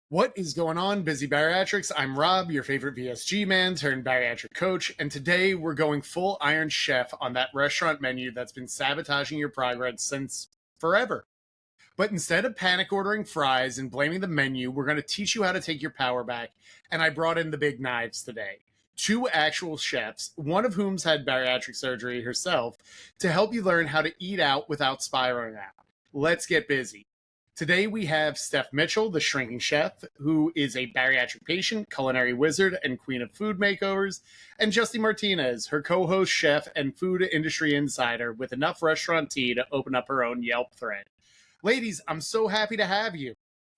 What is going on, Busy Bariatrics? I'm Rob, your favorite VSG man turned bariatric coach, and today we're going full Iron Chef on that restaurant menu that's been sabotaging your progress since forever. But instead of panic ordering fries and blaming the menu, we're going to teach you how to take your power back, and I brought in the big knives today. Two actual chefs, one of whom's had bariatric surgery herself, to help you learn how to eat out without spiraling out. Let's get busy. Today we have Steph Mitchell, the shrinking chef, who is a bariatric patient, culinary wizard, and queen of food makeovers, and Justy Martinez, her co-host, chef, and food industry insider with enough restaurant tea to open up her own Yelp thread. Ladies, I'm so happy to have you.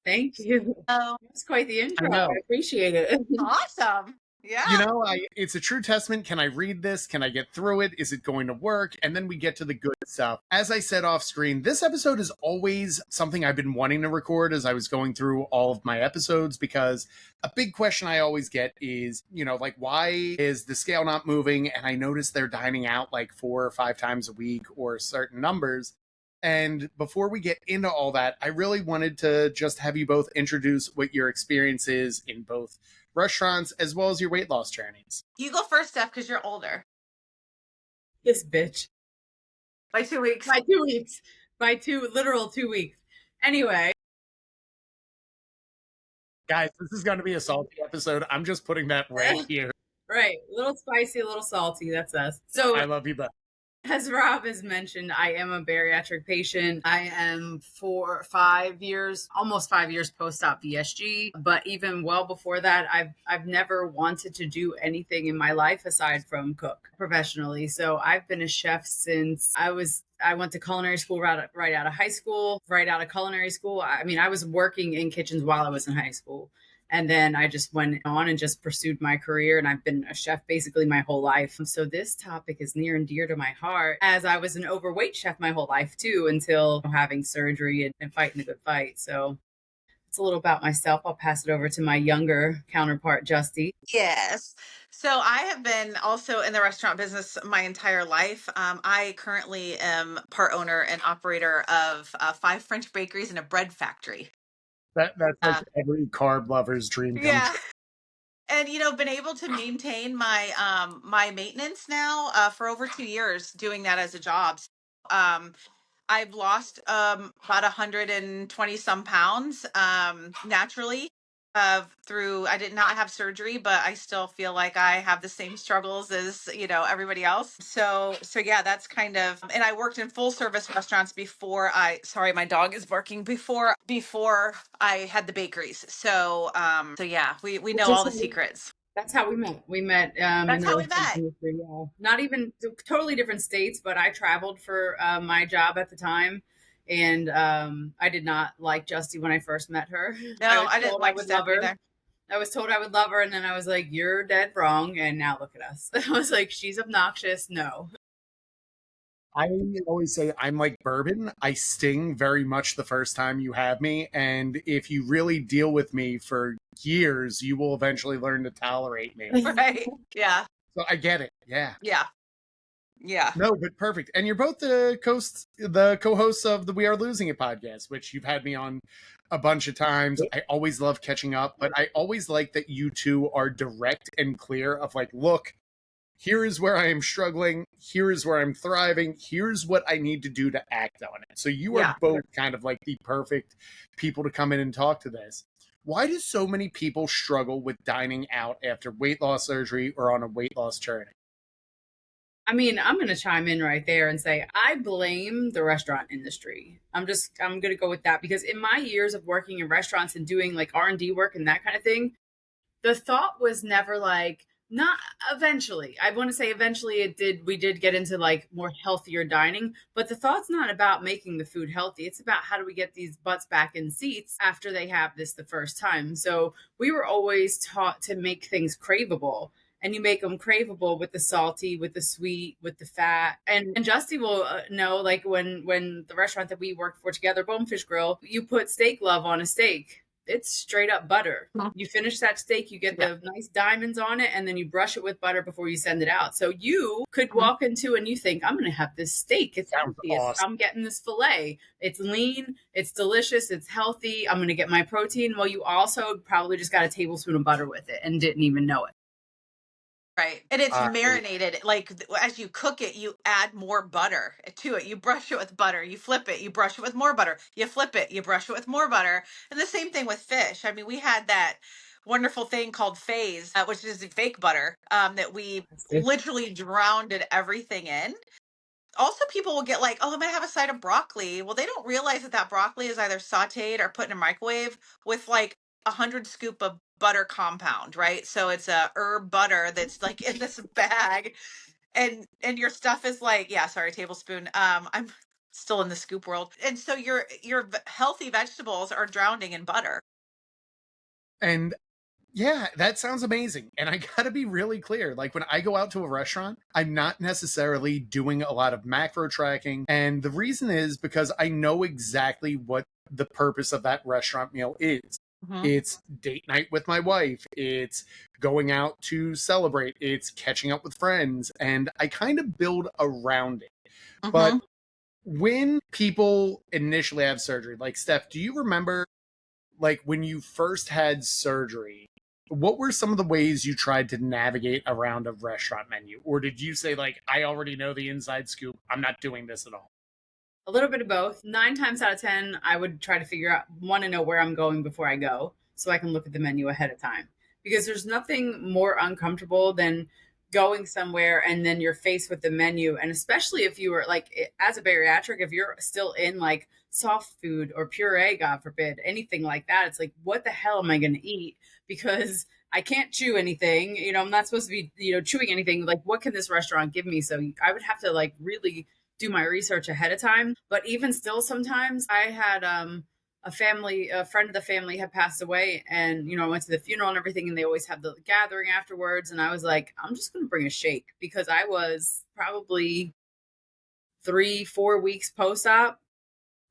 Thank you. Oh, That's quite the intro. I know. I appreciate it. awesome. Yeah. You know, it's a true testament. Can I read this? Can I get through it? Is it going to work? And then we get to the good stuff. As I said off screen, this episode is always something I've been wanting to record as I was going through all of my episodes, because a big question I always get is, like, why is the scale not moving? And I notice they're dining out like 4 or 5 times a week or certain numbers. And before we get into all that, I really wanted to just have you both introduce what your experience is in both restaurants as well as your weight loss journeys. You go first, Steph, because you're older. This bitch. By 2 weeks. By 2 weeks. By literal 2 weeks. Anyway. Guys, this is going to be a salty episode. I'm just putting that right here. Right. A little spicy, a little salty. That's us. So I love you both. As Rob has mentioned, I am a bariatric patient. I am 5 years, almost 5 years post-op VSG. But even well before that, I've never wanted to do anything in my life aside from cook professionally. So I've been a chef since I went to culinary school right out of high school, right out of culinary school. I mean, I was working in kitchens while I was in high school. And then I just went on and just pursued my career. And I've been a chef basically my whole life. So this topic is near and dear to my heart, as I was an overweight chef my whole life too, until having surgery and fighting a good fight. So it's a little about myself. I'll pass it over to my younger counterpart, Justy. Yes. So I have been also in the restaurant business my entire life. I currently am part owner and operator of 5 French bakeries and a bread factory. That's like every carb lover's dream come Yeah. true. And been able to maintain my my maintenance now for over 2 years, doing that as a job. I've lost about 120 some pounds naturally through. I did not have surgery, but I still feel like I have the same struggles as everybody else. So yeah, that's kind of. And I worked in full service restaurants before sorry, my dog is barking. Before I had the bakeries. So yeah, we know all the secrets. That's how we met. We met. That's how we met. Industry, yeah. Not even totally different states, but I traveled for my job at the time. And I did not like Justy when I first met her. No, I didn't like Steph either. I was told I would love her, and then I was like, "You're dead wrong." And now look at us. I was like, "She's obnoxious." No. I always say I'm like bourbon. I sting very much the first time you have me. And if you really deal with me for years, you will eventually learn to tolerate me. Right. Yeah. So I get it. Yeah. Yeah. Yeah. No, but perfect. And you're both the co-hosts of the We Are Losing It podcast, which you've had me on a bunch of times. I always love catching up, but I always like that you two are direct and clear of like, look, here is where I am struggling. Here is where I'm thriving. Here's what I need to do to act on it. So you are both kind of like the perfect people to come in and talk to this. Why do so many people struggle with dining out after weight loss surgery or on a weight loss journey? I mean, I'm going to chime in right there and say I blame the restaurant industry. I'm going to go with that, because in my years of working in restaurants and doing like R&D work and that kind of thing, the thought was never like, not eventually. I want to say eventually we did get into like more healthier dining, but the thought's not about making the food healthy. It's about how do we get these butts back in seats after they have this the first time. So we were always taught to make things craveable. And you make them craveable with the salty, with the sweet, with the fat. And Justy will know, like when the restaurant that we worked for together, Bonefish Grill, you put steak love on a steak. it's straight up butter. You finish that steak, you get Yeah. the nice diamonds on it, and then you brush it with butter before you send it out. So you could walk into and you think, I'm going to have this steak. It's Sounds healthy. awesome. I'm getting this filet. It's lean. It's delicious. It's healthy. I'm going to get my protein. Well, you also probably just got a tablespoon of butter with it and didn't even know it. Right. And it's marinated. Like as you cook it, you add more butter to it. You brush it with butter, you flip it, you brush it with more butter, you flip it, you brush it with more butter. And the same thing with fish. I mean, we had that wonderful thing called phase, which is fake butter, that we literally drowned everything in. Also, people will get like, oh, I'm going to have a side of broccoli. Well, they don't realize that that broccoli is either sauteed or put in a microwave with like 100 scoop of butter compound, right? So it's a herb butter that's like in this bag, and your stuff is like, yeah, sorry, tablespoon. I'm still in the scoop world, and so your healthy vegetables are drowning in butter. And yeah, that sounds amazing. And I gotta be really clear. Like when I go out to a restaurant, I'm not necessarily doing a lot of macro tracking. And the reason is because I know exactly what the purpose of that restaurant meal is. It's date night with my wife. It's going out to celebrate. It's catching up with friends. And I kind of build around it. But when people initially have surgery, like Steph, do you remember like when you first had surgery, what were some of the ways you tried to navigate around a restaurant menu? Or did you say like, I already know the inside scoop, I'm not doing this at all? A little bit of both. 9 times out of 10, I would try to figure out, want to know where I'm going before I go so I can look at the menu ahead of time. Because there's nothing more uncomfortable than going somewhere and then you're faced with the menu. And especially if you were like, as a bariatric, if you're still in like soft food or puree, God forbid, anything like that, it's like, what the hell am I going to eat? Because I can't chew anything. You know, I'm not supposed to be, chewing anything. Like, what can this restaurant give me? So I would have to like really do my research ahead of time. But even still, sometimes I had a friend of the family had passed away, and I went to the funeral and everything, and they always have the gathering afterwards. And I was like, I'm just going to bring a shake because I was probably 3-4 weeks post-op.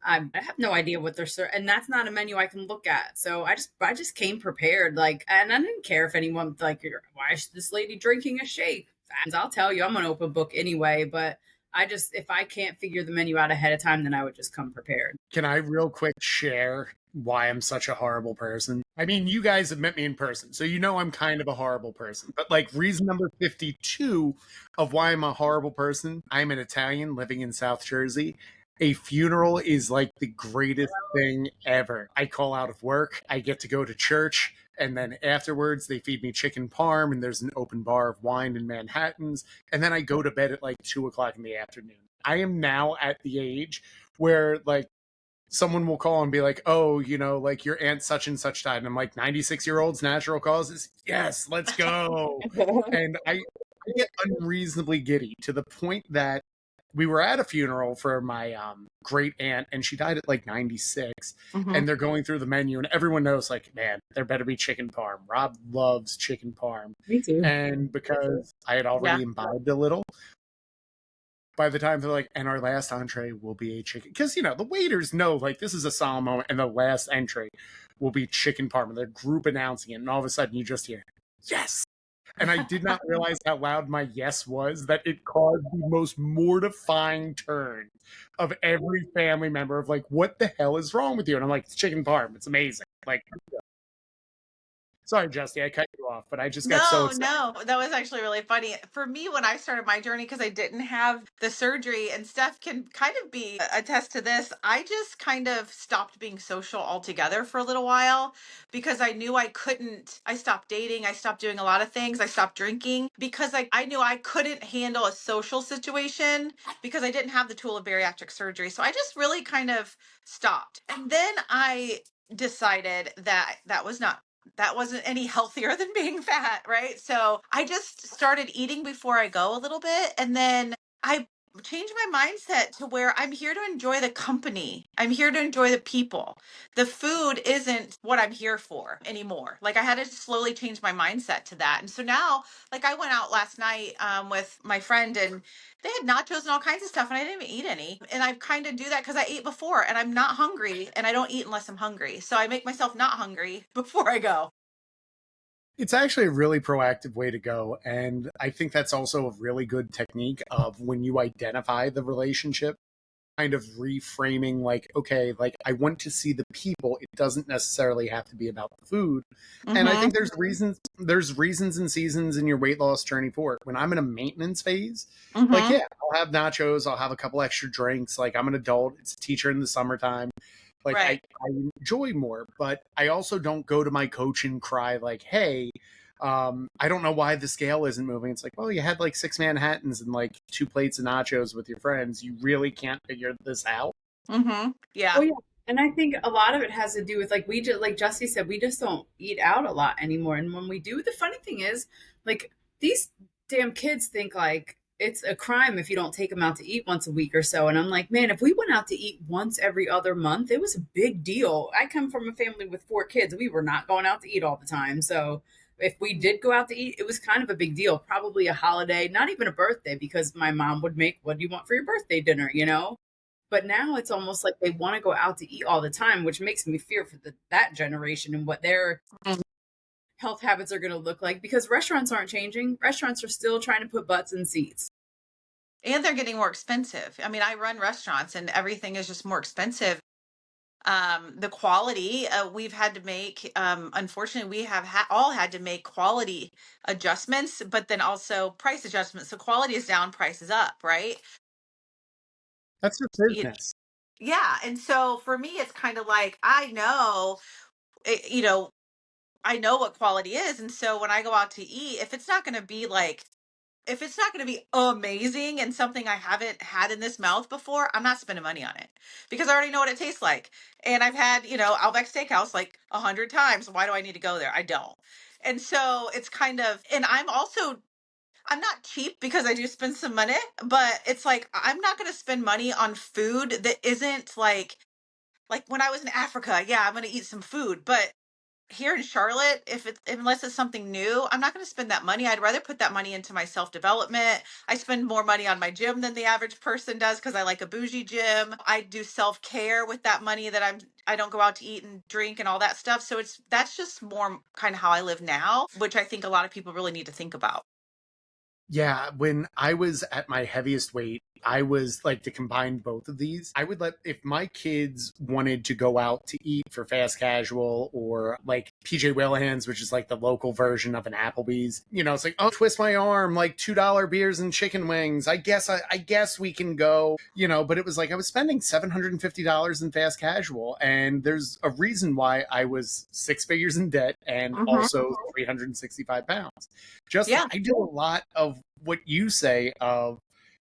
I have no idea what they're serving, and that's not a menu I can look at. So I just came prepared, like, and I didn't care if anyone like, why is this lady drinking a shake? I'll tell you, I'm an open book anyway. But if I can't figure the menu out ahead of time, then I would just come prepared. Can I real quick share why I'm such a horrible person? I mean, you guys have met me in person, so you know I'm kind of a horrible person. But like reason number 52 of why I'm a horrible person, I'm an Italian living in South Jersey. A funeral is like the greatest thing ever. I call out of work, I get to go to church, and then afterwards they feed me chicken parm, and there's an open bar of wine in Manhattan's, and then I go to bed at like 2 o'clock in the afternoon. I am now at the age where like someone will call and be like, oh, like your aunt such and such died. And I'm like, 96-year-olds, natural causes? Yes, let's go. And I get unreasonably giddy to the point that we were at a funeral for my great aunt, and she died at like 96. And they're going through the menu, and everyone knows, like, man, there better be chicken parm. Rob loves chicken parm. Me too. And because I had already imbibed a little, by the time they're like, and our last entree will be a chicken, because the waiters know like this is a solemn moment, and the last entree will be chicken parm, and they're group announcing it, and all of a sudden you just hear yes. And I did not realize how loud my yes was, that it caused the most mortifying turn of every family member of like, what the hell is wrong with you? And I'm like, it's chicken parm. It's amazing. Like, sorry, Justy, I cut you off, but I just got so excited. No, that was actually really funny. For me, when I started my journey, because I didn't have the surgery, and Steph can kind of be attest to this, I just kind of stopped being social altogether for a little while because I knew I couldn't. I stopped dating. I stopped doing a lot of things. I stopped drinking because I knew I couldn't handle a social situation because I didn't have the tool of bariatric surgery. So I just really kind of stopped. And then I decided that wasn't any healthier than being fat, right? So I just started eating before I go a little bit. And then I changed my mindset to where I'm here to enjoy the company. I'm here to enjoy the people. The food isn't what I'm here for anymore. Like I had to slowly change my mindset to that. And so now, like I went out last night with my friend and they had nachos and all kinds of stuff and I didn't even eat any. And I kind of do that because I ate before and I'm not hungry and I don't eat unless I'm hungry. So I make myself not hungry before I go. It's actually a really proactive way to go. And I think that's also a really good technique of when you identify the relationship, kind of reframing like, okay, like I want to see the people. It doesn't necessarily have to be about the food. And I think there's reasons and seasons in your weight loss journey for it. When I'm in a maintenance phase, like, yeah, I'll have nachos, I'll have a couple extra drinks. Like I'm an adult, it's a teacher in the summertime. Like Right. I enjoy more, but I also don't go to my coach and cry like, hey, I don't know why the scale isn't moving. It's like, well, you had like 6 Manhattans and like 2 plates of nachos with your friends. You really can't figure this out. Yeah. Oh yeah. And I think a lot of it has to do with like we just like Justy said, we just don't eat out a lot anymore. And when we do, the funny thing is, like these damn kids think like it's a crime if you don't take them out to eat once a week or so. And I'm like, man, if we went out to eat once every other month, it was a big deal. I come from a family with 4 kids. We were not going out to eat all the time. So if we did go out to eat, it was kind of a big deal. Probably a holiday, not even a birthday, because my mom would make, what do you want for your birthday dinner, you know? But now it's almost like they want to go out to eat all the time, which makes me fear for that generation and what their health habits are going to look like, because restaurants aren't changing. Restaurants are still trying to put butts in seats. And they're getting more expensive. I mean, I run restaurants and everything is just more expensive. The quality we've had to make, unfortunately, we have all had to make quality adjustments, but then also price adjustments. So quality is down, price is up, right? That's your Y- business. Yeah. And so for me, it's kind of like, I know, you know, I know what quality is. And so when I go out to eat, if it's not going to be like, if it's not going to be amazing and something I haven't had in this mouth before, I'm not spending money on it because I already know what it tastes like. And I've had, Outback Steakhouse like 100 times. Why do I need to go there? I don't. And so it's kind of, and I'm not cheap because I do spend some money, but it's like, I'm not going to spend money on food that isn't like when I was in Africa, yeah, I'm going to eat some food, but here in Charlotte, unless it's something new, I'm not going to spend that money. I'd rather put that money into my self-development. I spend more money on my gym than the average person does because I like a bougie gym. I do self-care with that money that I don't go out to eat and drink and all that stuff. So that's just more kind of how I live now, which I think a lot of people really need to think about. Yeah, when I was at my heaviest weight, I was like to combine both of these. I would let, if my kids wanted to go out to eat for fast casual or like PJ Whalehan's, which is like the local version of an Applebee's, it's like, oh, twist my arm, like $2 beers and chicken wings. I guess we can go, but it was like I was spending $750 in fast casual. And there's a reason why I was 6 figures in debt and also 365 pounds. I do a lot of what you say of,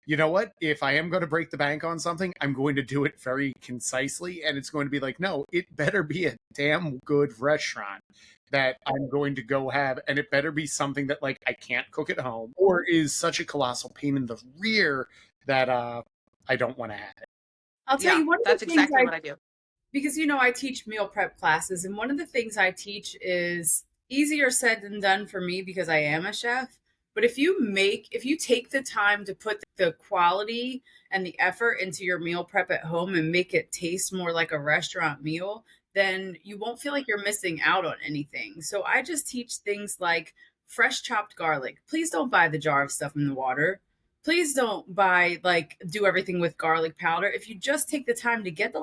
you know what, if I am going to break the bank on something, I'm going to do it very concisely. And it's going to be like, no, it better be a damn good restaurant that I'm going to go have. And it better be something that like I can't cook at home or is such a colossal pain in the rear that I don't want to have it. I'll tell you one of that's the things exactly what I do. because I teach meal prep classes, and one of the things I teach is easier said than done for me because I am a chef. But if you take the time to put the quality and the effort into your meal prep at home and make it taste more like a restaurant meal, then you won't feel like you're missing out on anything. So I just teach things like fresh chopped garlic. Please don't buy the jar of stuff in the water. Please don't do everything with garlic powder. If you just take the time to get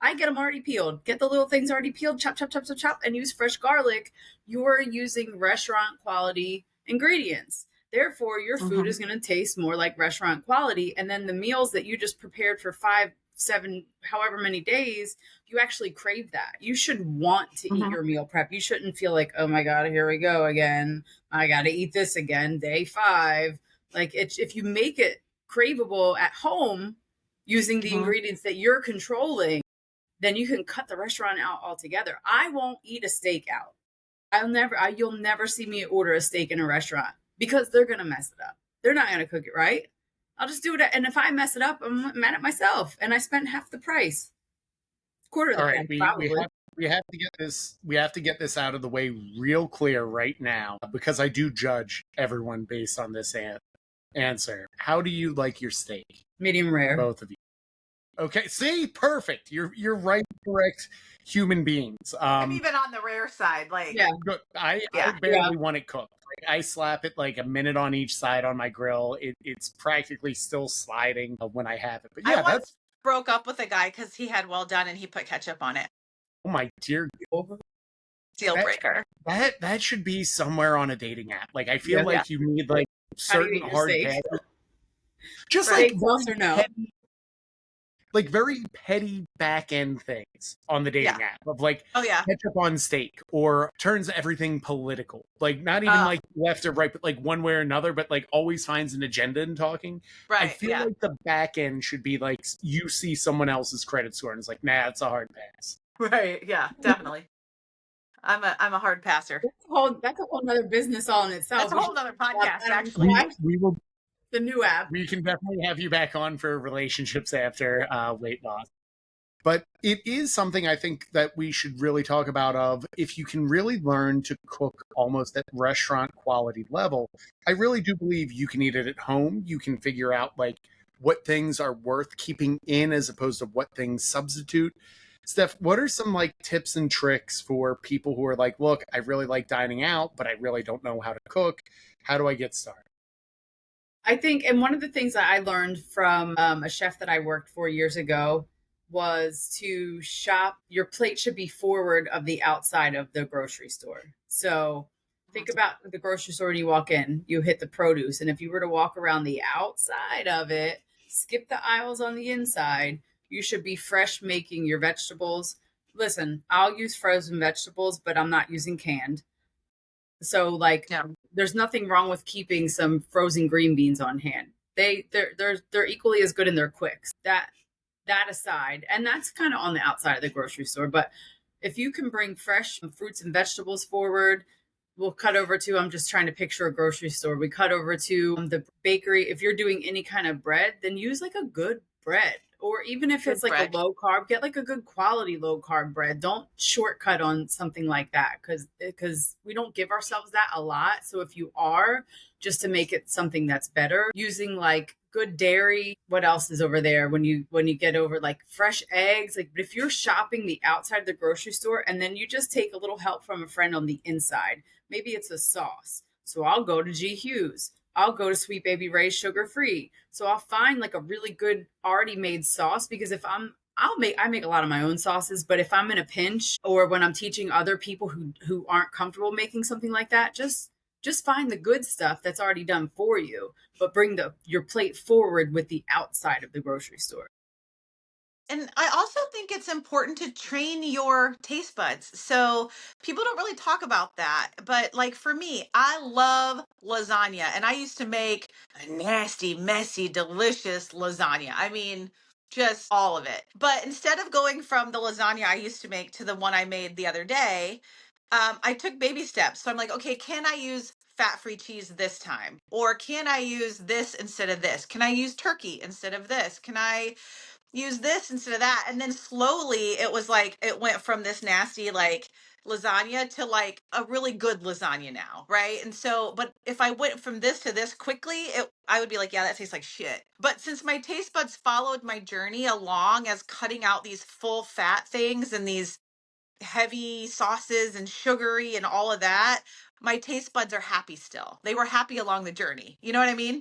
I get them already peeled, get the little things already peeled, chop, chop, chop, chop, chop, and use fresh garlic, you're using restaurant quality ingredients. Therefore, your food is going to taste more like restaurant quality. And then the meals that you just prepared for 5, 7, however many days, you actually crave that. You should want to eat your meal prep. You shouldn't feel like, oh my God, here we go again. I got to eat this again, day 5. Like if you make it craveable at home using the ingredients that you're controlling, then you can cut the restaurant out altogether. I won't eat a steak out. You'll never see me order a steak in a restaurant because they're going to mess it up. They're not going to cook it right. I'll just do it. And if I mess it up, I'm mad at myself. And I spent half the price. Quarter of the price, probably. We have to get this out of the way real clear right now because I do judge everyone based on this answer. How do you like your steak? Medium rare. Both of you. Okay, see, perfect. You're right, correct human beings. I'm even on the rare side. Like, Yeah. I barely want it cooked. Like, I slap it like a minute on each side on my grill. It's practically still sliding when I have it. But yeah, I once broke up with a guy because he had well done and he put ketchup on it. Oh my dear. Deal breaker. That should be somewhere on a dating app. Like, I feel like you need like certain hard passes. Just like or no. Like very petty back end things on the dating app of like ketchup on steak or turns everything political. Like not even like left or right, but like one way or another, but like always finds an agenda in talking. Right. I feel like the back end should be like you see someone else's credit score and it's like, nah, it's a hard pass. Right. Yeah, definitely. I'm a hard passer. That's a whole nother business all in itself. That's a whole other podcast, actually. We will. The new app. We can definitely have you back on for relationships after weight loss. But it is something I think that we should really talk about of if you can really learn to cook almost at restaurant quality level, I really do believe you can eat it at home. You can figure out like what things are worth keeping in as opposed to what things substitute. Steph, what are some like tips and tricks for people who are like, look, I really like dining out, but I really don't know how to cook. How do I get started? I think, and one of the things that I learned from a chef that I worked for years ago was to shop. Your plate should be forward of the outside of the grocery store. So think about the grocery store when you walk in, you hit the produce. And if you were to walk around the outside of it, skip the aisles on the inside, you should be fresh making your vegetables. Listen, I'll use frozen vegetables, but I'm not using canned. So like there's nothing wrong with keeping some frozen green beans on hand. They're equally as good and they're quick. That aside, and that's kind of on the outside of the grocery store, but if you can bring fresh fruits and vegetables forward, we'll cut over to, I'm just trying to picture a grocery store. We cut over to the bakery. If you're doing any kind of bread, then use like a good bread. Or even if it's like a low carb, get like a good quality low carb bread. Don't shortcut on something like that because we don't give ourselves that a lot. So if you are, just to make it something that's better, using like good dairy. What else is over there when you get over like fresh eggs? Like, but if you're shopping the outside of the grocery store and then you just take a little help from a friend on the inside, maybe it's a sauce. So I'll go to G. Hughes. I'll go to Sweet Baby Ray's Sugar Free. So I'll find like a really good already made sauce because if I make a lot of my own sauces, but if I'm in a pinch or when I'm teaching other people who aren't comfortable making something like that, just find the good stuff that's already done for you, but bring your plate forward with the outside of the grocery store. And I also think it's important to train your taste buds. So people don't really talk about that. But like for me, I love lasagna. And I used to make a nasty, messy, delicious lasagna. I mean, just all of it. But instead of going from the lasagna I used to make to the one I made the other day, I took baby steps. So I'm like, okay, can I use fat-free cheese this time? Or can I use this instead of this? Can I use turkey instead of this? Can I use this instead of that? And then slowly it was like it went from this nasty like lasagna to like a really good lasagna now, right? And so but if I went from this to this quickly, I would be like, yeah, that tastes like shit. But since my taste buds followed my journey along as cutting out these full fat things and these heavy sauces and sugary and all of that, my taste buds are happy still. They were happy along the journey. You know what I mean?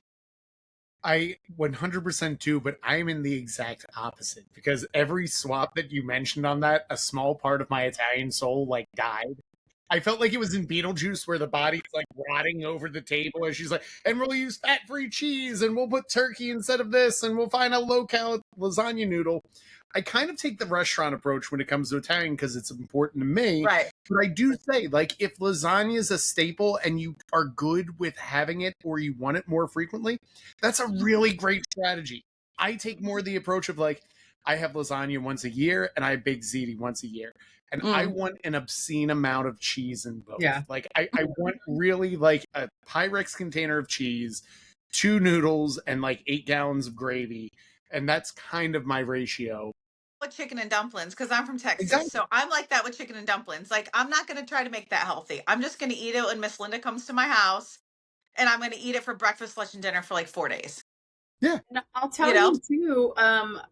I 100% do, but I'm in the exact opposite because every swap that you mentioned on that, a small part of my Italian soul like died. I felt like it was in Beetlejuice where the body's like rotting over the table and she's like, and we'll use fat-free cheese and we'll put turkey instead of this and we'll find a low-cal lasagna noodle. I kind of take the restaurant approach when it comes to Italian because it's important to me. Right. But I do say, like, if lasagna is a staple and you are good with having it or you want it more frequently, that's a really great strategy. I take more the approach of, like, I have lasagna once a year and I have baked ziti once a year. And I want an obscene amount of cheese in both. Yeah. Like, I want really, like, a Pyrex container of cheese, 2 noodles, and, like, 8 gallons of gravy. And that's kind of my ratio. with chicken and dumplings because I'm from Texas. Exactly. So I'm like that with chicken and dumplings. Like, I'm not going to try to make that healthy. I'm just going to eat it when Miss Linda comes to my house, and I'm going to eat it for breakfast, lunch, and dinner for like 4 days. Yeah. And I'll You tell know? you too,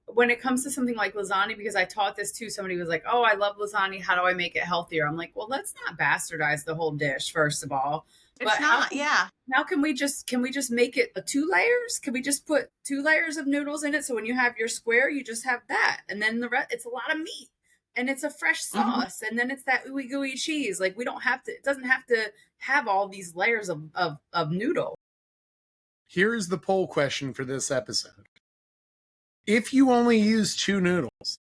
when it comes to something like lasagna, because I taught this too, somebody was like, "Oh, I love lasagna. How do I make it healthier?" I'm like, "Well, let's not bastardize the whole dish, first of all. But It's not. Yeah. how can we just make it a 2 layers? Can we just put 2 layers of noodles in it so when you have your square, you just have that, and then the rest, it's a lot of meat, and it's a fresh Hmm. sauce, and then it's that ooey gooey cheese. Like we don't have to. It doesn't have to have all these layers of noodle. Here is the poll question for this episode. If you only use 2 noodles,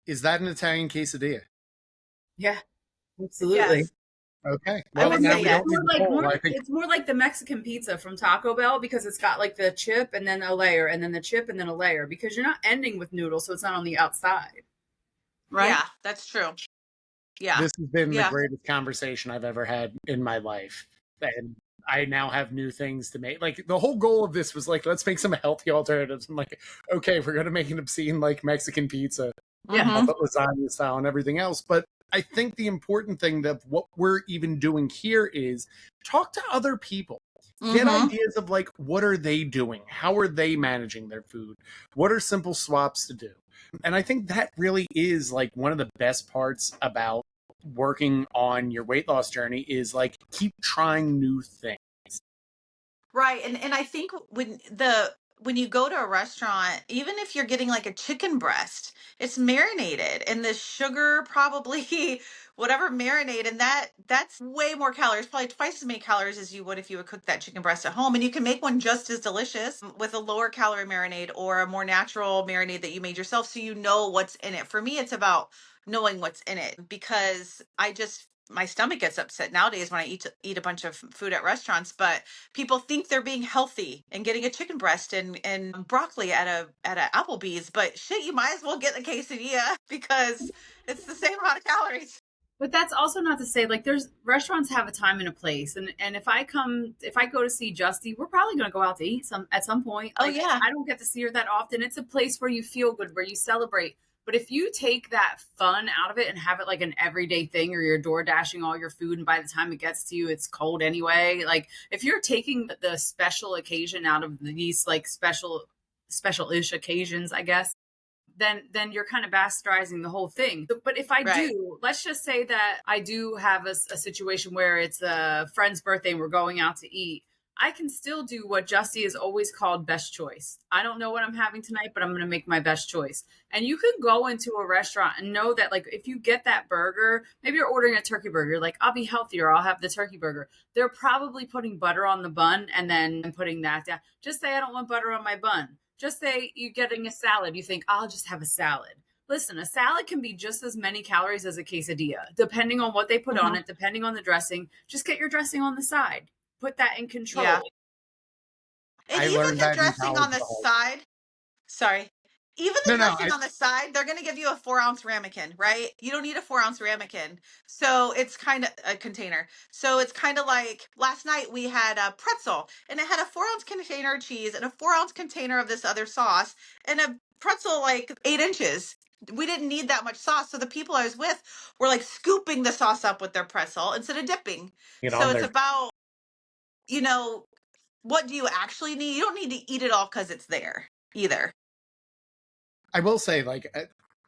is that an Italian quesadilla? Yeah, absolutely. Yes. Okay. I Well, would now say we yes. don't need the poll. I think It's more like the Mexican pizza from Taco Bell because it's got like the chip and then a layer and then the chip and then a layer because you're not ending with noodles, so it's not on the outside, right? Yeah, that's true. Yeah. this has been the Yeah. greatest conversation I've ever had in my life. And I now have new things to make. Like, the whole goal of this was like, let's make some healthy alternatives. I'm like, okay, we're going to make an obscene, like, Mexican pizza, Yeah. but lasagna style and everything else. But I think the important thing that what we're even doing here is talk to other people. Get Mhm. ideas of like, what are they doing? How are they managing their food? What are simple swaps to do? And I think that really is like one of the best parts about working on your weight loss journey is like keep trying new things. Right. And I think when you go to a restaurant, even if you're getting like a chicken breast, it's marinated and the sugar probably whatever marinade, and that's way more calories, probably twice as many calories as you would if you would cook that chicken breast at home. And you can make one just as delicious with a lower calorie marinade or a more natural marinade that you made yourself so you know what's in it. For me, it's about knowing what's in it because I just my stomach gets upset nowadays when I eat a bunch of food at restaurants, but people think they're being healthy and getting a chicken breast and broccoli at a Applebee's, but shit, you might as well get a quesadilla because it's the same amount of calories. But that's also not to say like there's restaurants have a time and a place, and if I go to see Justy, we're probably going to go out to eat some at some point. Oh Like yeah. I don't get to see her that often. It's a place where you feel good, where you celebrate. But if you take that fun out of it and have it like an everyday thing, or you're door dashing all your food, and by the time it gets to you, it's cold anyway. Like if you're taking the special occasion out of these like special-ish occasions, I guess, then you're kind of bastardizing the whole thing. But if I Right. do, let's just say that I do have a situation where it's a friend's birthday and we're going out to eat. I can still do what Justy has always called best choice. I don't know what I'm having tonight, but I'm going to make my best choice. And you can go into a restaurant and know that, like, if you get that burger, maybe you're ordering a turkey burger, like, I'll be healthier, I'll have the turkey burger. They're probably putting butter on the bun and then putting that down. Just say, I don't want butter on my bun. Just say you're getting a salad. You think, I'll just have a salad. Listen, a salad can be just as many calories as a quesadilla, depending on what they put on Mhm. it, depending on the dressing. Just get your dressing on the side. Put that in Yeah. control. And I even learned the that in dressing college on the the whole side, sorry. Even the No, no, dressing on the side, they're going to give you a 4 ounce ramekin, right? You don't need a 4 ounce ramekin. So it's kind of a container. So it's kind of like last night we had a pretzel and it had a 4 ounce container of cheese and a 4 ounce container of this other sauce and a pretzel like 8 inches. We didn't need that much sauce. So the people I was with were like scooping the sauce up with their pretzel instead of dipping. get So on it's there. about, you know, what do you actually need? You don't need to eat it all because it's there either. I will say, like,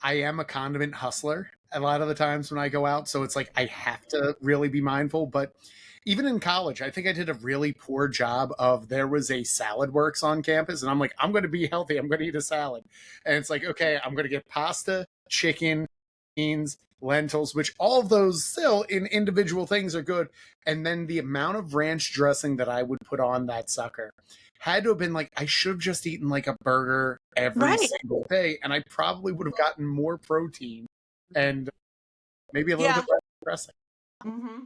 I am a condiment hustler a lot of the times when I go out. So it's like I have to really be mindful. But even in college, I think I did a really poor job of there was a salad works on campus. And I'm like, I'm going to be healthy. I'm going to eat a salad. And it's like, okay, I'm going to get pasta, chicken, beans, lentils, which all of those still in individual things are good. And then the amount of ranch dressing that I would put on that sucker had to have been like, I should have just eaten like a burger every Right. single day, and I probably would have gotten more protein and maybe a little Yeah. bit less dressing. Hmm.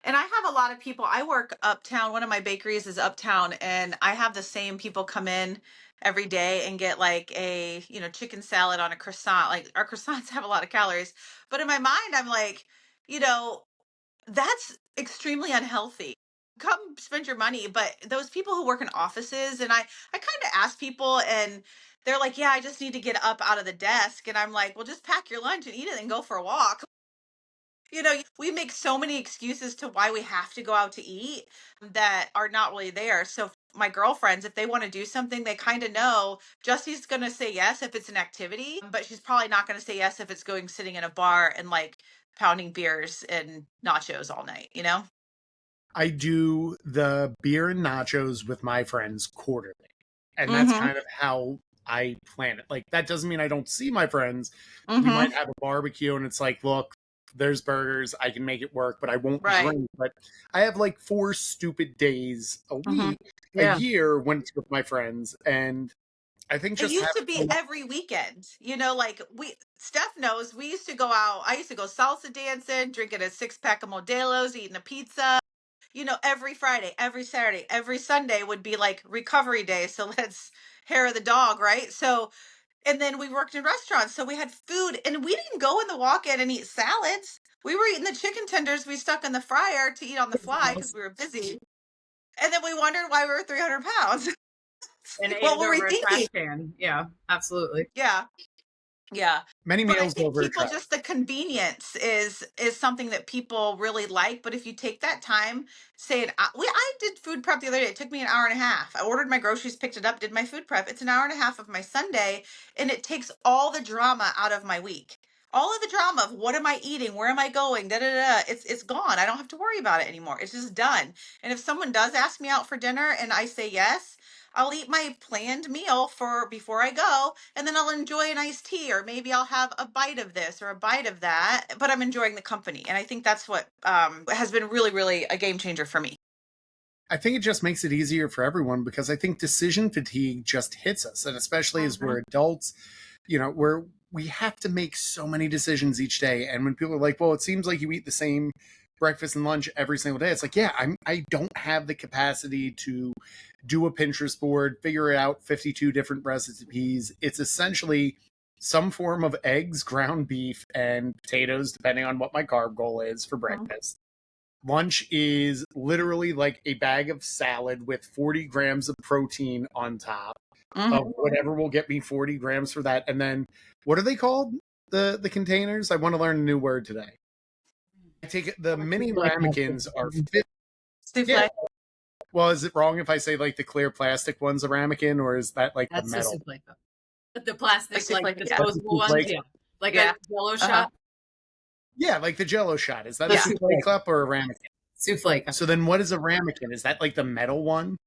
And I have a lot of people. I work uptown. One of my bakeries is uptown, and I have the same people come in every day and get like a, chicken salad on a croissant. Like our croissants have a lot of calories, but in my mind, I'm like, you know, that's extremely unhealthy. come spend your money. But those people who work in offices, and I kind of ask people, and they're like, yeah, I just need to get up out of the desk. And I'm like, well, just pack your lunch and eat it and go for a walk. We make so many excuses to why we have to go out to eat that are not really there. So my girlfriends, if they want to do something, they kind of know Justy's going to say yes if it's an activity, but she's probably not going to say yes if it's going sitting in a bar and like pounding beers and nachos all night, you know? I do the beer and nachos with my friends quarterly. And that's kind of how I plan it. Like, that doesn't mean I don't see my friends. We might have a barbecue and it's like, look, there's burgers. I can make it work, but I won't drink. But I have like 4 stupid days a week, a year when it's with my friends. And I think it used to be every weekend, like Steph knows we used to go out. I used to go salsa dancing, drinking a 6-pack of Modelo's, eating a pizza. Every Friday, every Saturday, every Sunday would be like recovery day. So let's hair of the dog, right? So, and then we worked in restaurants. So we had food, and we didn't go in the walk-in and eat salads. We were eating the chicken tenders we stuck in the fryer to eat on the fly because we were busy. And then we wondered why we were 300 pounds. And what were we thinking? Fan. Yeah, absolutely. Yeah. Yeah. Many but meals I think over people just the convenience is something that people really like. But if you take that time, say I did food prep the other day. It took me an hour and a half. I ordered my groceries, picked it up, did my food prep. It's an hour and a half of my Sunday, and it takes all the drama out of my week. All of the drama of what am I eating, where am I going, da da da. It's gone. I don't have to worry about it anymore. It's just done. And if someone does ask me out for dinner and I say yes, I'll eat my planned meal for before I go, and then I'll enjoy an iced tea, or maybe I'll have a bite of this or a bite of that, but I'm enjoying the company. And I think that's what has been really, really a game changer for me. I think it just makes it easier for everyone because I think decision fatigue just hits us. And especially as we're adults, we have to make so many decisions each day. And when people are like, well, it seems like you eat the same breakfast and lunch every single day. It's like, yeah, I don't have the capacity to do a Pinterest board, figure out 52 different recipes. It's essentially some form of eggs, ground beef, and potatoes, depending on what my carb goal is for breakfast. Lunch is literally like a bag of salad with 40 grams of protein on top of whatever will get me 40 grams for that. And then what are they called? The containers? I want to learn a new word today. I take it the mini ramekins are 50. Yeah. Well, is it wrong if I say like the clear plastic one's a ramekin, or is that like that's the metal? The plastic, like disposable ones, yeah. Like a Jello shot. Yeah, like the Jello shot. Is that a souffle cup or a ramekin? Souffle cup. So then what is a ramekin? Is that like the metal one?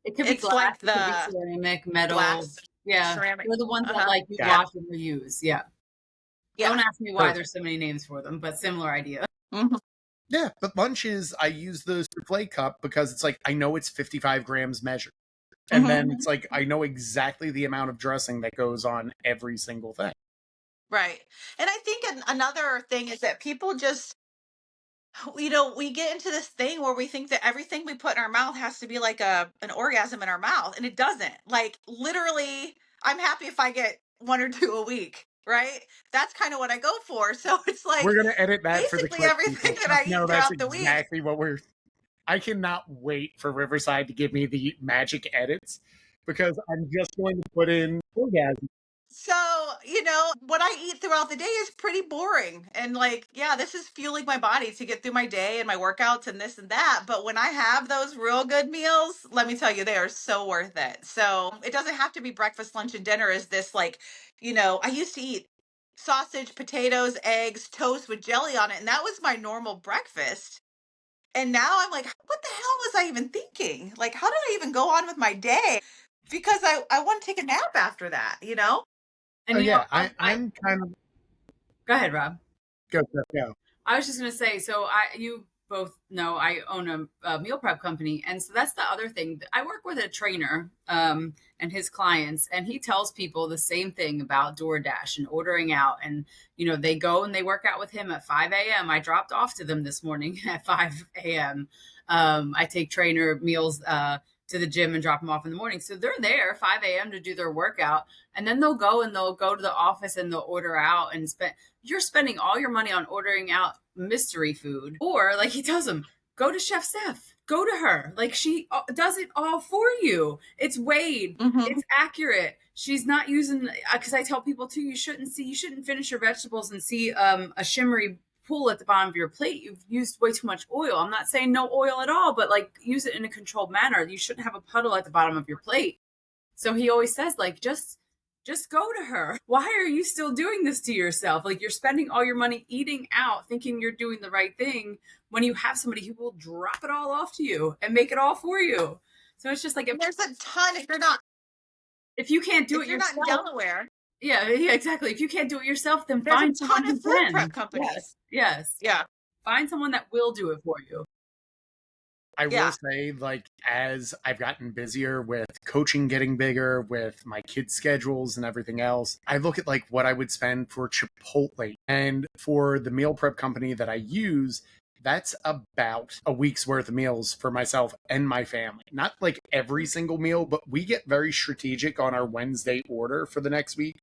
It could be glass, like the it could be ceramic, metal. Glass, ceramic. They're the ones that like you wash and reuse. Yeah. Don't ask me why there's so many names for them, but similar idea. Yeah, but lunches, I use the souffle cup because it's like, I know it's 55 grams measured. And then it's like, I know exactly the amount of dressing that goes on every single thing. Right. And I think another thing is that people just, we get into this thing where we think that everything we put in our mouth has to be like an orgasm in our mouth. And it doesn't. Like, literally, I'm happy if I get 1 or 2 a week. Right? That's kind of what I go for. So it's like, we're going to edit that for the clip. Everything that I eat throughout the week. Exactly what I cannot wait for Riverside to give me the magic edits because I'm just going to put in orgasm. So, what I eat throughout the day is pretty boring. And like, yeah, this is fueling my body to get through my day and my workouts and this and that. But when I have those real good meals, let me tell you, they are so worth it. So it doesn't have to be breakfast, lunch, and dinner. Is this like, I used to eat sausage, potatoes, eggs, toast with jelly on it. And that was my normal breakfast. And now I'm like, what the hell was I even thinking? Like, how did I even go on with my day? Because I want to take a nap after that, And I'm kind of. Go ahead, Rob. Go. I was just going to say, so you both know I own a meal prep company. And so that's the other thing. I work with a trainer and his clients, and he tells people the same thing about DoorDash and ordering out. And, they go and they work out with him at 5 a.m. I dropped off to them this morning at 5 a.m. I take trainer meals to the gym and drop them off in the morning. So they're there 5 a.m. to do their workout. And then they'll go to the office and they'll order out and you're spending all your money on ordering out mystery food. Or like he tells them, go to Chef Steph, go to her. Like, she does it all for you. It's weighed. Mhm. It's accurate. She's not using, because I tell people too, you shouldn't finish your vegetables and see a shimmery pool at the bottom of your plate. You've used way too much oil. I'm not saying no oil at all, but like, use it in a controlled manner. You shouldn't have a puddle at the bottom of your plate. So he always says, like, just go to her. Why are you still doing this to yourself? Like, you're spending all your money eating out, thinking you're doing the right thing, when you have somebody who will drop it all off to you and make it all for you. So it's just like, There's a ton. if you can't do If it you're not in yourself, Delaware, yeah, exactly. If you can't do it yourself, then there's a find someone ton who of food can. prep companies. Yes, yes. Yeah. Find someone that will do it for you. I Yeah. will say, like, as I've gotten busier with coaching getting bigger, with my kids' schedules and everything else, I look at like what I would spend for Chipotle. And for the meal prep company that I use, that's about a week's worth of meals for myself and my family. Not like every single meal, but we get very strategic on our Wednesday order for the next week.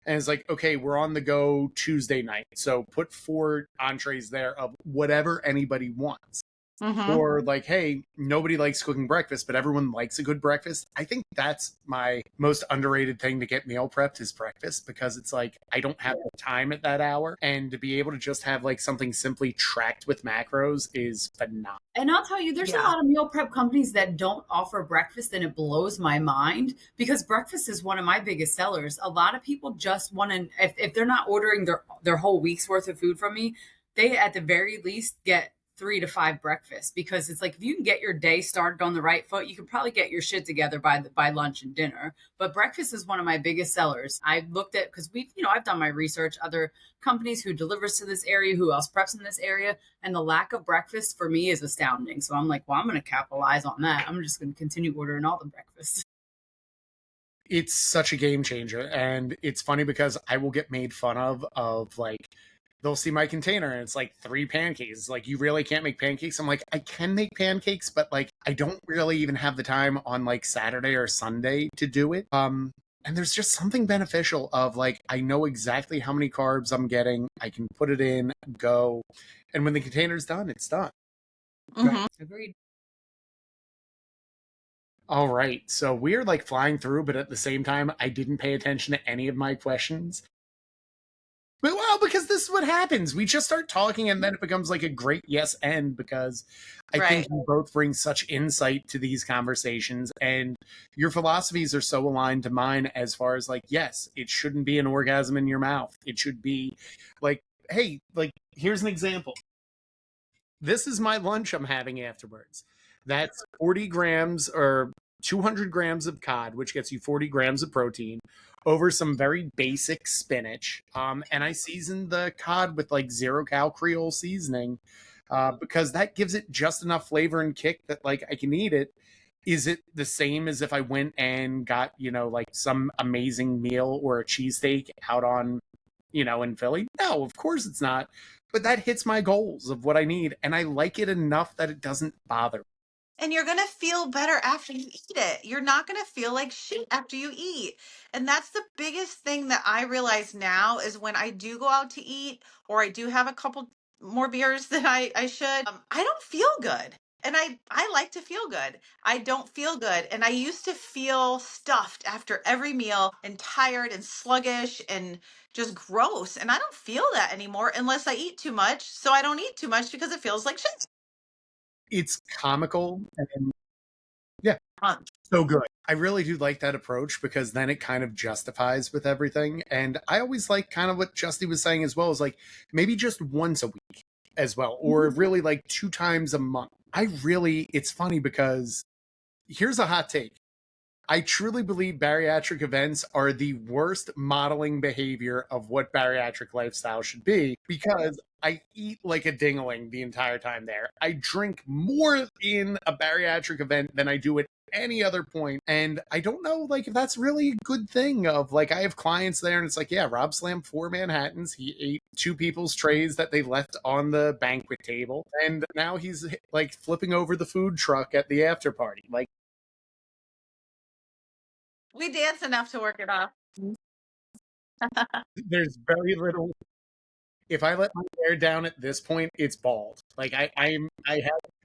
And it's like, okay, we're on the go Tuesday night. So put 4 entrees there of whatever anybody wants. Mhm. Or like, hey, nobody likes cooking breakfast, but everyone likes a good breakfast. I think that's my most underrated thing to get meal prepped is breakfast, because it's like I don't have the time at that hour, and to be able to just have like something simply tracked with macros is phenomenal. And I'll tell you, there's a lot of meal prep companies that don't offer breakfast, and it blows my mind, because breakfast is one of my biggest sellers. A lot of people just want to, if they're not ordering their whole week's worth of food from me, they at the very least get 3 to 5 breakfasts, because it's like, if you can get your day started on the right foot, you can probably get your shit together by lunch and dinner. But breakfast is one of my biggest sellers. I looked at, because I've done my research, other companies who delivers to this area, who else preps in this area, and the lack of breakfast for me is astounding. So I'm like, well, I'm going to capitalize on that. I'm just going to continue ordering all the breakfasts. It's such a game changer. And it's funny because I will get made fun of like, they'll see my container and it's like 3 pancakes. Like, you really can't make pancakes? I'm like, I can make pancakes, but like, I don't really even have the time on like Saturday or Sunday to do it. And there's just something beneficial of like, I know exactly how many carbs I'm getting. I can put it in, go. And when the container's done, it's done. Mhm. Agreed. All right. So we're like flying through, but at the same time, I didn't pay attention to any of my questions. But well, because this is what happens. We just start talking and then it becomes like a great yes and, because I think you both bring such insight to these conversations, and your philosophies are so aligned to mine as far as like, yes, it shouldn't be an orgasm in your mouth. It should be like, hey, like, here's an example. This is my lunch I'm having afterwards. That's 40 grams or 200 grams of cod, which gets you 40 grams of protein, over some very basic spinach. And I seasoned the cod with like 0 cal Creole seasoning, because that gives it just enough flavor and kick that like I can eat it. Is it the same as if I went and got, like some amazing meal or a cheesesteak out on, in Philly? No, of course it's not. But that hits my goals of what I need, and I like it enough that it doesn't bother me. And you're going to feel better after you eat it. You're not going to feel like shit after you eat. And that's the biggest thing that I realize now is when I do go out to eat, or I do have a couple more beers than I should, I don't feel good. And I like to feel good. I don't feel good. And I used to feel stuffed after every meal and tired and sluggish and just gross. And I don't feel that anymore unless I eat too much. So I don't eat too much because it feels like shit. It's comical, and yeah, Um, so good. I really do like that approach, because then it kind of justifies with everything. And I always like kind of what Justy was saying as well, is like maybe just once a week as well, or really like 2 times a month. It's funny because here's a hot take. I truly believe bariatric events are the worst modeling behavior of what bariatric lifestyle should be, because I eat like a dingling the entire time there. I drink more in a bariatric event than I do at any other point. And I don't know like if that's really a good thing. Of like, I have clients there and it's like, yeah, Rob slammed 4 Manhattans. He ate 2 people's trays that they left on the banquet table. And now he's like flipping over the food truck at the after party. Like, we dance enough to work it off. there's very little If I let my hair down at this point, it's bald. Like I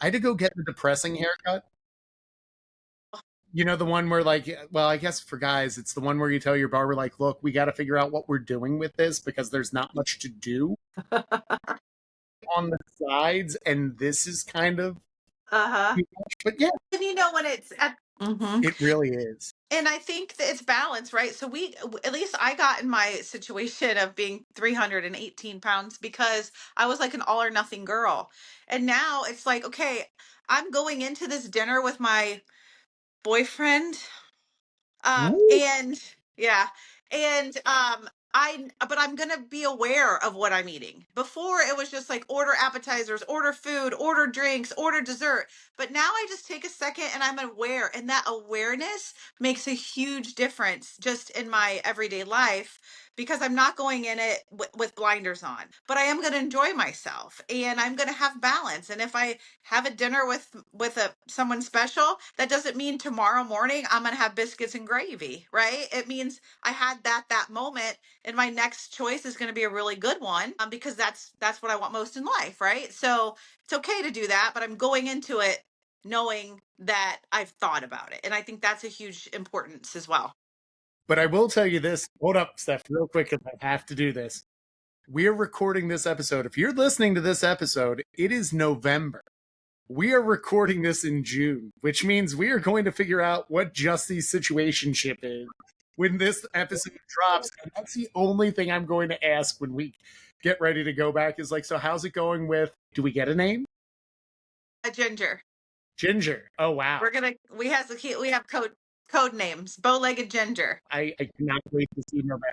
had to go get the depressing haircut. You know, the one where like, well, I guess for guys, it's the one where you tell your barber like, look, we got to figure out what we're doing with this because there's not much to do on the sides, and this is kind of Uh-huh. too much. But yeah, And you know when it's at it really is. and I think that it's balance, right? So at least I got in my situation of being 318 pounds because I was like an all or nothing girl. And now it's like, okay, I'm going into this dinner with my boyfriend. Woo. And yeah, and but I'm gonna be aware of what I'm eating. Before it was just like order appetizers, order food, order drinks, order dessert. But now I just take a second and I'm aware, and that awareness makes a huge difference just in my everyday life because I'm not going in it with blinders on. But I am going to enjoy myself, and I'm going to have balance. And if I have a dinner with someone special, that doesn't mean tomorrow morning I'm going to have biscuits and gravy, right? It means I had that moment, and my next choice is going to be a really good one, because that's what I want most in life, right? So it's okay to do that, but I'm going into it knowing that I've thought about it, and I think that's a huge importance as well. But I will tell you this. Hold up, Steph, real quick, because I have to do this. We are recording this episode. If you're listening to this episode, it is November. We are recording this in June, which means we are going to figure out what Justy's situationship is when this episode drops. And that's the only thing I'm going to ask when we get ready to go back is like, so how's it going with, do we get a name? A ginger. Ginger. Oh, wow. We have code names. Bow-legged ginger. I cannot wait to see November.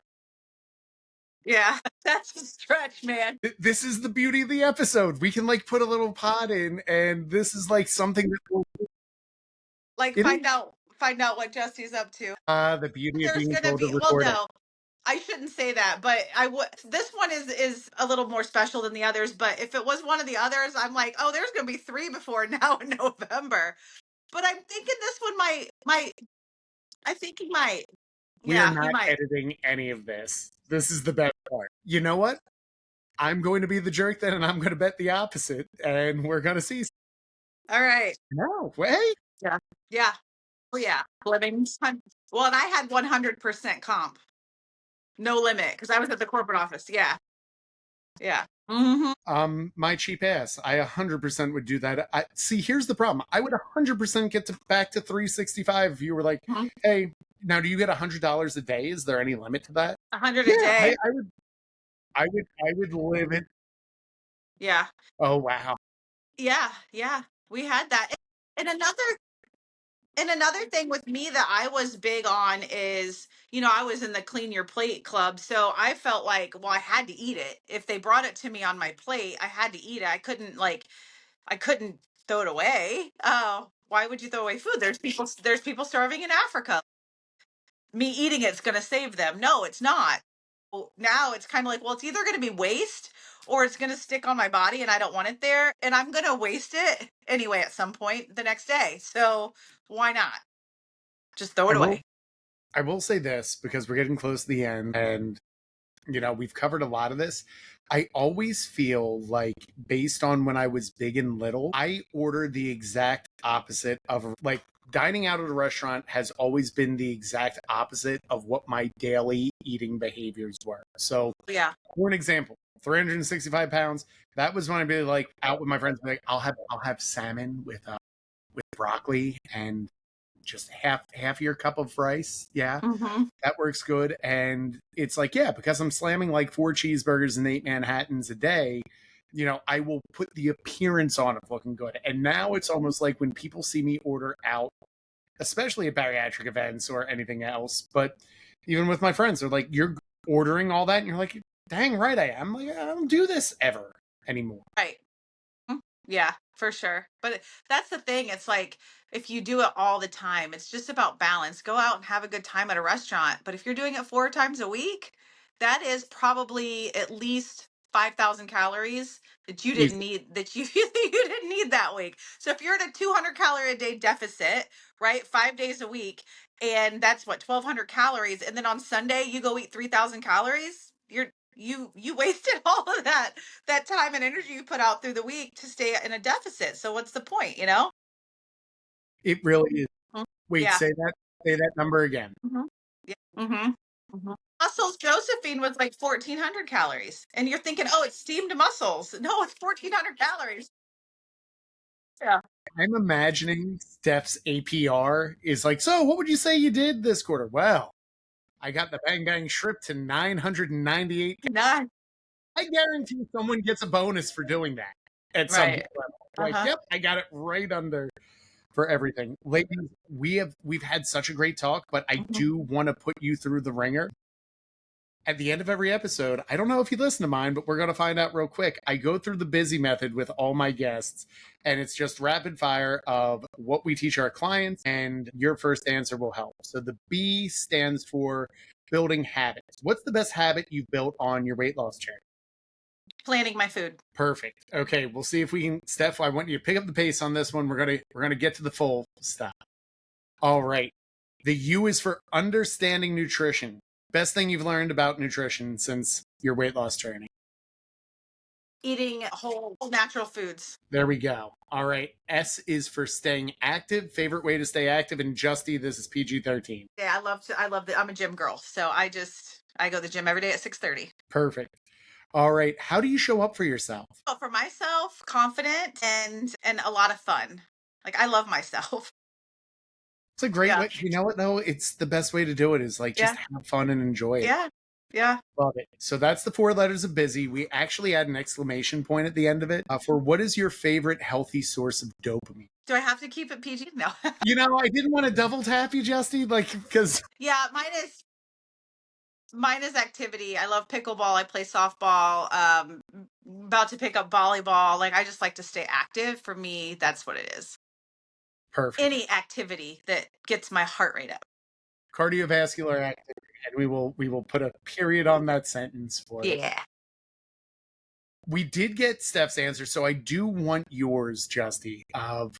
Yeah, that's a stretch, man. This is the beauty of the episode. We can like put a little pod in, and this is like something that will Like find out what Justy's up to. the beauty of There's being gonna told to be record it. no, I shouldn't say that, but I would. This one is a little more special than the others. But if it was one of the others, I'm like, oh, there's gonna be 3 before now in November. But I'm thinking this one might. I think he might. We are Yeah, he not might. editing any of this. This is the best part. You know what? I'm going to be the jerk then, and I'm going to bet the opposite, and we're going to see. All right. No way. Yeah. Yeah. Oh yeah. Living. Well, and I had 100% comp, no limit, because I was at the corporate office. Yeah. Yeah. My cheap ass. I 100% would do that. See, here's the problem. I would 100% get back to 365 if you were like, hey, now do you get $100 a day? Is there any limit to that? 100 a day. I would live it. Yeah. Oh wow. Yeah. Yeah. We had that. And another thing with me that I was big on is, I was in the clean your plate club. So I felt like, well, I had to eat it. If they brought it to me on my plate, I had to eat it. I couldn't throw it away. Oh, why would you throw away food? There's people starving in Africa. Me eating it's going to save them. No, it's not. Now it's kind of like, well, it's either going to be waste or it's going to stick on my body and I don't want it there. And I'm going to waste it anyway at some point the next day. So why not? Just throw it away. I will say this because we're getting close to the end and, we've covered a lot of this. I always feel like based on when I was big and little, I ordered the exact opposite of like dining out at a restaurant has always been the exact opposite of what my daily eating behaviors were. So, yeah, for an example, 365 pounds. That was when I'd be like out with my friends, be like, I'll have salmon with broccoli and just half your cup of rice. Yeah, that works good. And it's like, yeah, because I'm slamming like 4 cheeseburgers and 8 Manhattans a day. I will put the appearance on of looking good. And now it's almost like when people see me order out, especially at bariatric events or anything else, but even with my friends, they're like, you're ordering all that, and you're like, dang right I am. Like, I don't do this ever anymore. Right. Yeah, for sure. But that's the thing. It's like if you do it all the time, it's just about balance. Go out and have a good time at a restaurant. But if you're doing it 4 times a week, that is probably at least 5,000 calories that you didn't need, that you didn't need that week. So if you're at a 200-calorie a day deficit, right, 5 days a week, and that's what 1,200 calories, and then on Sunday you go eat 3,000 calories, You wasted all of that time and energy you put out through the week to stay in a deficit. So what's the point, you know? It really is. Mhm. Wait, Yeah. say that number again. Yeah. Muscles Josephine was like 1,400 calories. And you're thinking, oh, it's steamed mussels. No, it's 1,400 calories. Yeah. I'm imagining Steph's APR is like, so what would you say you did this quarter? Well, I got the bang bang shrimp to 998. None. I guarantee someone gets a bonus for doing that at some Right. level. Like, yep, I got it right under for everything. Ladies, we've had such a great talk, but I do want to put you through the ringer. At the end of every episode, I don't know if you listen to mine, but we're going to find out real quick. I go through the busy method with all my guests, and it's just rapid fire of what we teach our clients, and your first answer will help. So the B stands for building habits. What's the best habit you've built on your weight loss journey? Planning my food. Perfect. Okay, we'll see if we can. Steph, I want you to pick up the pace on this one. We're gonna get to the full stuff. All right. The U is for understanding nutrition. Best thing you've learned about nutrition since your weight loss journey. Eating whole natural foods. There we go. All right. S is for staying active. Favorite way to stay active. And Justy, this is PG-13. Yeah, I'm a gym girl. So I go to the gym every day at 6:30. Perfect. All right. How do you show up for yourself? Well, for myself, confident and a lot of fun. Like I love myself. It's a great way. You know what, though? It's the best way to do it is like just have fun and enjoy it. Yeah. Yeah. Love it. So that's the 4 letters of busy. We actually add an exclamation point at the end of it for what is your favorite healthy source of dopamine? Do I have to keep it PG? No. You know, I didn't want to double tap you, Justy, like, because. Yeah, mine is activity. I love pickleball. I play softball. About to pick up volleyball. Like I just like to stay active. For me, that's what it is. Perfect. Any activity that gets my heart rate up. Cardiovascular activity. And we will put a period on that sentence for it. Yeah. We did get Steph's answer, so I do want yours, Justy, of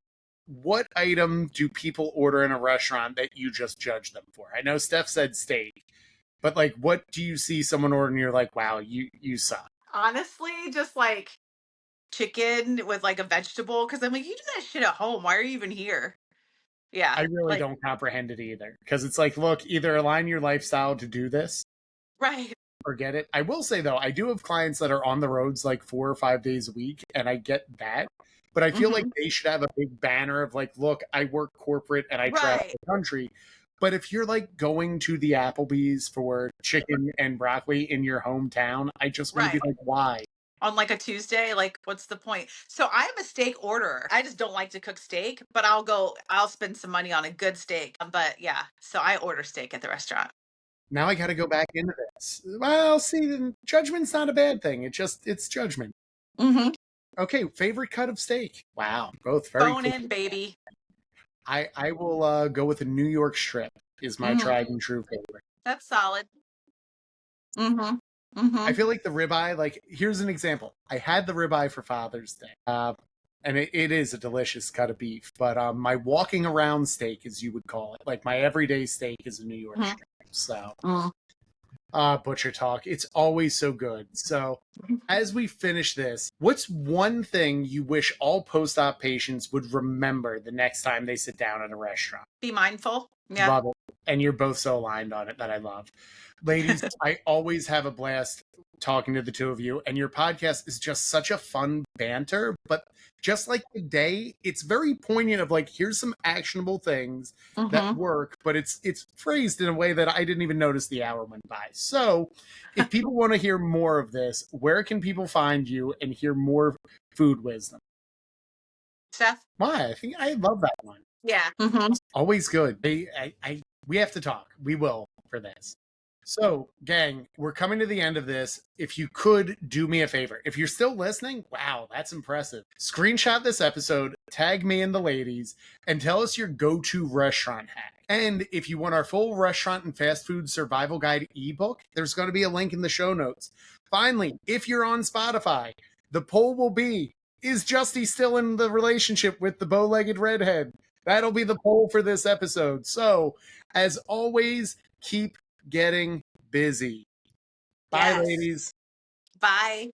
what item do people order in a restaurant that you just judge them for? I know Steph said steak, but like what do you see someone order and you're like, wow, you suck? Honestly, just like chicken with like a vegetable, because I'm like, you do that shit at home. Why are you even here? Yeah. I really don't comprehend it either. Because it's like, look, either align your lifestyle to do this. Right. Or get it. I will say though, I do have clients that are on the roads like 4 or 5 days a week, and I get that. But I feel like they should have a big banner of like, look, I work corporate and I travel the country. But if you're like going to the Applebee's for chicken and broccoli in your hometown, I just want to be like, why? On like a Tuesday, like what's the point? So I'm a steak orderer. I just don't like to cook steak, but I'll spend some money on a good steak. But yeah, so I order steak at the restaurant. Now I got to go back into this. Well, see, judgment's not a bad thing. It's judgment. Okay, favorite cut of steak. Wow, both very bone in, baby. I will go with a New York strip is my tried and true favorite. That's solid. I feel like the ribeye, like, here's an example. I had the ribeye for Father's Day, and it is a delicious cut of beef, but my walking around steak, as you would call it, like my everyday steak is a New York strip. So, butcher talk, it's always so good. So, as we finish this, what's one thing you wish all post-op patients would remember the next time they sit down at a restaurant? Be mindful. Yeah. Love it. And you're both so aligned on it that I love. Ladies, I always have a blast talking to the two of you, and your podcast is just such a fun banter, but just like today, it's very poignant of like, here's some actionable things that work, but it's phrased in a way that I didn't even notice the hour went by. So if people want to hear more of this, where can people find you and hear more food wisdom? Steph? Why? I think I love that one. Yeah. Always good. We have to talk. We will for this. So, gang, we're coming to the end of this. If you could do me a favor, if you're still listening, wow, that's impressive. Screenshot this episode, tag me and the ladies, and tell us your go-to restaurant hack. And if you want our full restaurant and fast food survival guide ebook, there's going to be a link in the show notes. Finally, if you're on Spotify, the poll will be, is Justy still in the relationship with the bow-legged redhead? That'll be the poll for this episode. So, as always, keep getting busy. Bye, ladies. Bye.